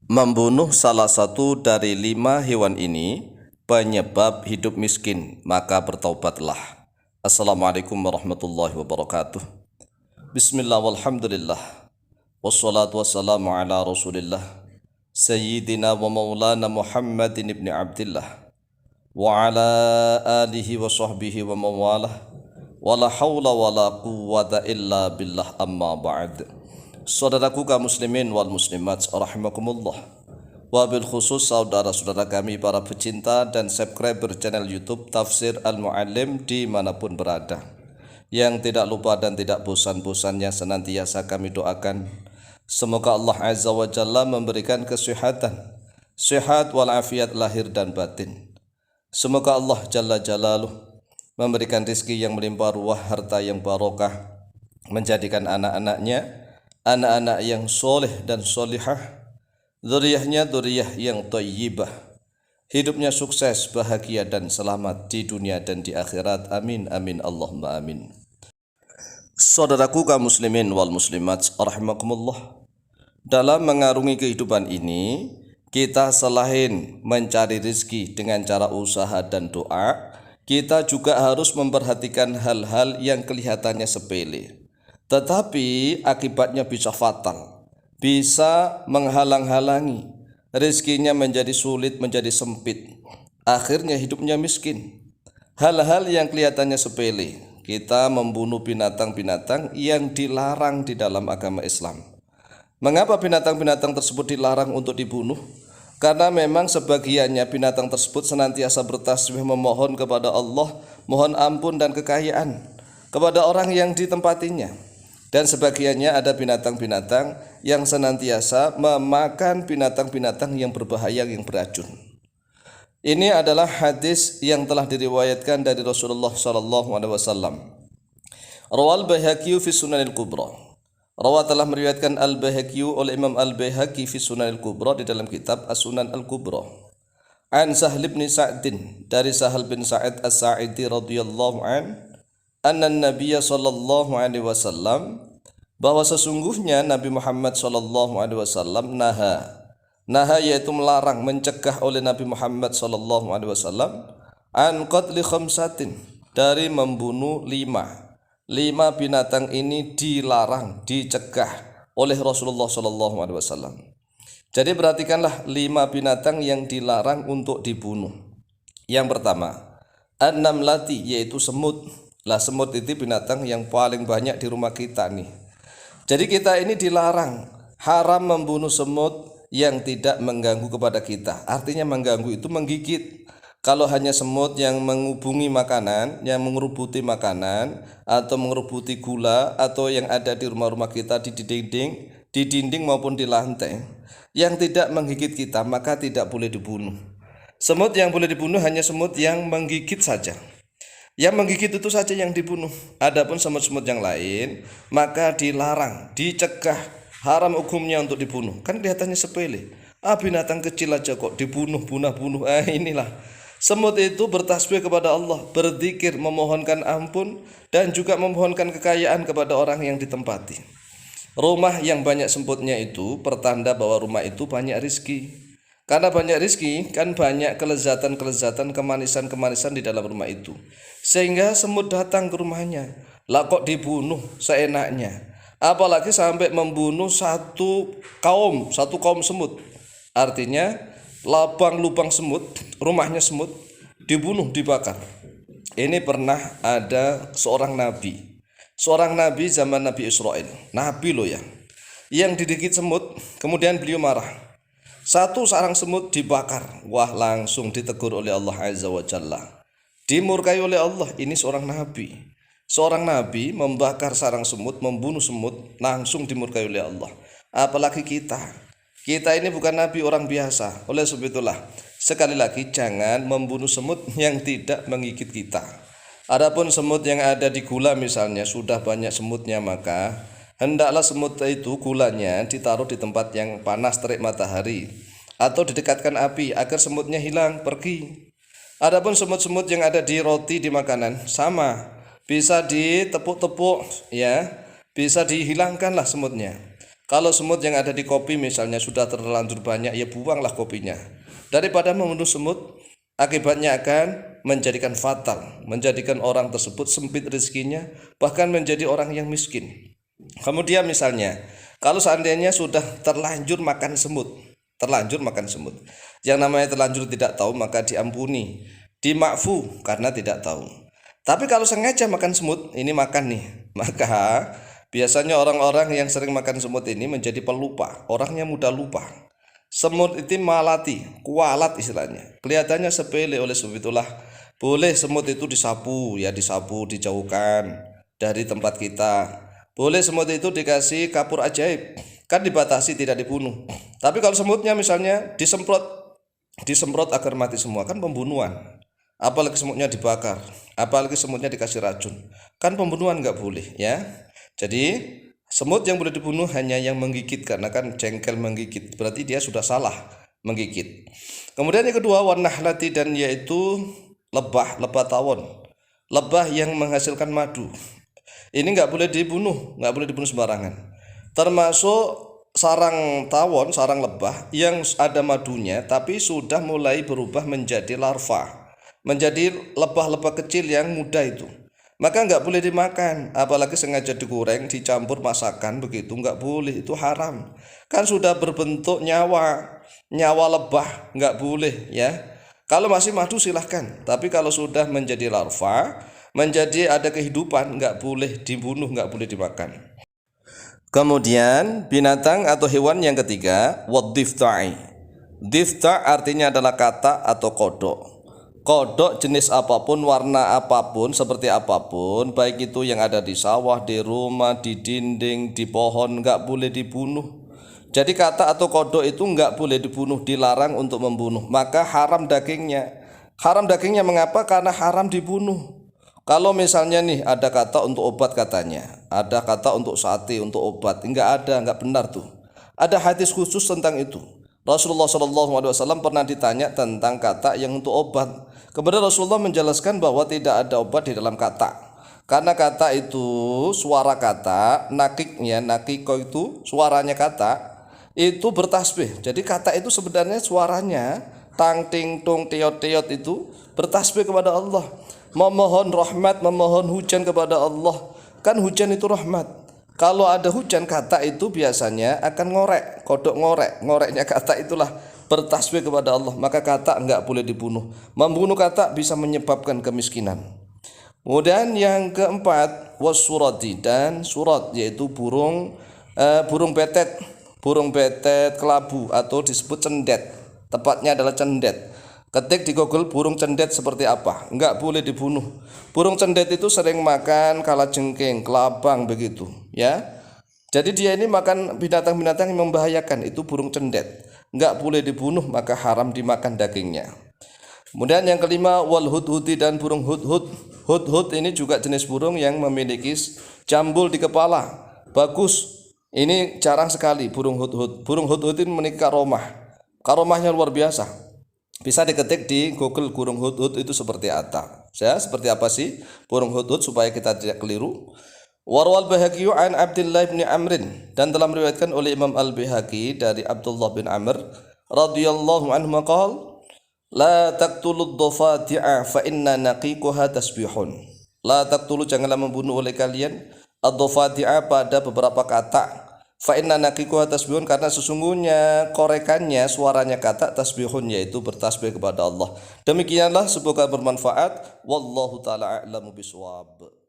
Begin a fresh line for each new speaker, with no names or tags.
Membunuh salah satu dari 5 hewan ini penyebab hidup miskin, maka bertaubatlah. Assalamualaikum warahmatullahi wabarakatuh. Bismillah walhamdulillah. Wassalatu wassalamu ala rasulillah. Sayyidina wa maulana Muhammadin ibn Abdillah. Wa ala alihi wa sahbihi wa mawalah. Wala hawla wala quwwata illa billah amma ba'd. Saudaraku kaum muslimin wal muslimat rahimakumullah. Wabil khusus saudara-saudara kami para pecinta dan subscriber channel YouTube Tafsir Al-Muallim dimanapun berada, yang tidak lupa dan tidak bosan-bosannya senantiasa kami doakan semoga Allah Azza wa Jalla memberikan kesehatan, sehat walafiat lahir dan batin. Semoga Allah Jalla Jalaluh memberikan rezeki yang melimpah ruah, harta yang barokah, menjadikan anak-anaknya anak-anak yang soleh dan solihah, dzurriyyahnya dzurriyyah yang thayyibah, hidupnya sukses, bahagia dan selamat di dunia dan di akhirat. Amin amin Allahumma amin. Saudaraku kaum muslimin wal muslimat rahimakumullah, dalam mengarungi kehidupan ini, kita selain mencari rezeki dengan cara usaha dan doa, kita juga harus memperhatikan hal-hal yang kelihatannya sepele, tetapi akibatnya bisa fatal, bisa menghalang-halangi rezekinya, menjadi sulit, menjadi sempit, akhirnya hidupnya miskin. Hal-hal yang kelihatannya sepele, kita membunuh binatang-binatang yang dilarang di dalam agama Islam. Mengapa binatang-binatang tersebut dilarang untuk dibunuh? Karena memang sebagiannya binatang tersebut senantiasa bertasbih memohon kepada Allah, mohon ampun dan kekayaan kepada orang yang ditempatinya. Dan sebagiannya ada binatang-binatang yang senantiasa memakan binatang-binatang yang berbahaya, yang beracun. Ini adalah hadis yang telah diriwayatkan dari Rasulullah SAW. Rawal Baihaqi fi Sunanil Kubra. Rawa telah meriwayatkan Al-Baihaqi oleh Imam Al-Baihaqi fi Sunanil Kubra di dalam kitab As-Sunan Al-Kubra. An Sahl bin Sa'din, dari Sahal bin Sa'id As-Sa'idi radhiyallahu an, anna Nabiya sallallahu alaihi wasallam, bahwa sesungguhnya Nabi Muhammad sallallahu alaihi wasallam naha yaitu melarang, mencegah oleh Nabi Muhammad sallallahu alaihi wasallam an qatli khamsatin, dari membunuh 5 binatang ini dilarang, dicegah oleh Rasulullah sallallahu alaihi wasallam. Jadi perhatikanlah 5 binatang yang dilarang untuk dibunuh. Yang pertama, an-namlati, yaitu semut. Lah, semut itu binatang yang paling banyak di rumah kita nih. Jadi kita ini dilarang, haram membunuh semut yang tidak mengganggu kepada kita. Artinya mengganggu itu menggigit. Kalau hanya semut yang menghubungi makanan, yang mengerubuti makanan, atau mengerubuti gula, atau yang ada di rumah-rumah kita di dinding maupun di lantai, yang tidak menggigit kita, maka tidak boleh dibunuh. Semut yang boleh dibunuh hanya semut yang menggigit saja. Yang menggigit itu saja yang dibunuh. Adapun semut-semut yang lain maka dilarang, dicegah, haram hukumnya untuk dibunuh. Kan kelihatannya sepele. Binatang kecil aja kok dibunuh, bunuh. Inilah. Semut itu bertasbih kepada Allah, berzikir, memohonkan ampun, dan juga memohonkan kekayaan kepada orang yang ditempati. Rumah yang banyak semutnya itu pertanda bahwa rumah itu banyak rizki. Karena banyak rizki, kan banyak kelezatan-kelezatan, kemanisan-kemanisan di dalam rumah itu, sehingga semut datang ke rumahnya. Lah kok dibunuh seenaknya, apalagi sampai membunuh satu kaum semut. Artinya lubang semut, rumahnya semut, dibunuh, dibakar. Ini pernah ada seorang nabi zaman Nabi Israel, nabi loh ya, yang digigit semut, kemudian beliau marah. Satu sarang semut dibakar. Wah, langsung ditegur oleh Allah Azza wa Jalla, dimurkai oleh Allah. Ini seorang nabi membakar sarang semut, membunuh semut, langsung dimurkai oleh Allah. Apalagi kita ini bukan nabi, orang biasa. Oleh sebab itulah, sekali lagi, jangan membunuh semut yang tidak menggigit kita. Adapun semut yang ada di gula misalnya, sudah banyak semutnya, maka hendaklah semut itu, gulanya, ditaruh di tempat yang panas, terik matahari, atau didekatkan api agar semutnya hilang, pergi. Adapun semut-semut yang ada di roti, di makanan, sama, bisa ditepuk-tepuk ya, bisa dihilangkanlah semutnya. Kalau semut yang ada di kopi misalnya sudah terlanjur banyak, ya buanglah kopinya. Daripada membunuh semut, akibatnya akan menjadikan fatal, menjadikan orang tersebut sempit rezekinya, bahkan menjadi orang yang miskin. Kemudian misalnya, kalau seandainya sudah terlanjur makan semut, yang namanya terlanjur tidak tahu maka diampuni, dimakfu karena tidak tahu. Tapi kalau sengaja makan semut, ini makan nih, maka biasanya orang-orang yang sering makan semut ini menjadi pelupa, orangnya mudah lupa. Semut itu malati, kualat istilahnya. Kelihatannya sepele, oleh sebab itulah boleh semut itu disapu, dijauhkan dari tempat kita. Boleh semut itu dikasih kapur ajaib, kan dibatasi tidak dibunuh. Tapi kalau semutnya misalnya disemprot agar mati semua, kan pembunuhan. Apalagi semutnya dibakar, apalagi semutnya dikasih racun, kan pembunuhan nggak boleh ya. Jadi semut yang boleh dibunuh hanya yang menggigit, karena kan jengkel menggigit, berarti dia sudah salah menggigit. Kemudian yang kedua wanahlati, dan yaitu lebah tawon, lebah yang menghasilkan madu. Ini nggak boleh dibunuh sembarangan. Termasuk sarang tawon, sarang lebah yang ada madunya tapi sudah mulai berubah menjadi larva, menjadi lebah-lebah kecil yang muda itu, maka nggak boleh dimakan. Apalagi sengaja digoreng, dicampur masakan begitu, nggak boleh, itu haram. Kan sudah berbentuk nyawa lebah, nggak boleh ya. Kalau masih madu silahkan, tapi kalau sudah menjadi larva, menjadi ada kehidupan, nggak boleh dibunuh, nggak boleh dimakan. Kemudian binatang atau hewan yang ketiga, wadifta'i. Difta' artinya adalah katak atau kodok. Kodok jenis apapun, warna apapun, seperti apapun, baik itu yang ada di sawah, di rumah, di dinding, di pohon, nggak boleh dibunuh. Jadi katak atau kodok itu nggak boleh dibunuh, dilarang untuk membunuh, maka haram dagingnya. Haram dagingnya mengapa? Karena haram dibunuh. Kalau misalnya nih ada kata untuk obat katanya, ada kata untuk sate, untuk obat, enggak ada, enggak benar tuh. Ada hadis khusus tentang itu. Rasulullah SAW pernah ditanya tentang kata yang untuk obat. Kemudian Rasulullah menjelaskan bahwa tidak ada obat di dalam kata. Karena kata itu suara kata, nakiko itu suaranya kata itu bertasbih. Jadi kata itu sebenarnya suaranya tang ting tung tiot tiot itu bertasbih kepada Allah, memohon rahmat, memohon hujan kepada Allah. Kan hujan itu rahmat. Kalau ada hujan, kata itu biasanya akan ngorek, kodok ngoreknya kata itulah bertasbih kepada Allah. Maka kata enggak boleh dibunuh. Membunuh kata bisa menyebabkan kemiskinan. Kemudian yang keempat wasurati, dan surat yaitu burung betet kelabu atau disebut cendet. Tepatnya adalah cendet. Ketik di Google burung cendet seperti apa, enggak boleh dibunuh. Burung cendet itu sering makan kalajengking, kelabang begitu ya. Jadi dia ini makan binatang-binatang yang membahayakan, itu burung cendet, enggak boleh dibunuh, maka haram dimakan dagingnya. Kemudian yang kelima wal hudhudi, dan burung hudhud. Hudhud ini juga jenis burung yang memiliki jambul di kepala, bagus. Ini jarang sekali burung hudhud. Burung hudhud ini memiliki karomahnya luar biasa. Bisa diketik di Google burung hudhud itu seperti apa. Seperti apa sih burung hudhud supaya kita tidak keliru. Warwal Baihaqi an Abdullah bin Amrin, dan telah meriwayatkan oleh Imam Al-Baihaqi dari Abdullah bin Amr radhiyallahu anhu maqal la taqtulud dhafati'a fa inna naqiquha tasbihun. La taqtulu, janganlah membunuh oleh kalian ad-dhafati'a pada beberapa kata. Fa inna naqiquha tasbihun, karena sesungguhnya korekannya, suaranya kata tasbihun, yaitu bertasbih kepada Allah. Demikianlah, semoga bermanfaat. Wallahu taala a'lamu bishawab.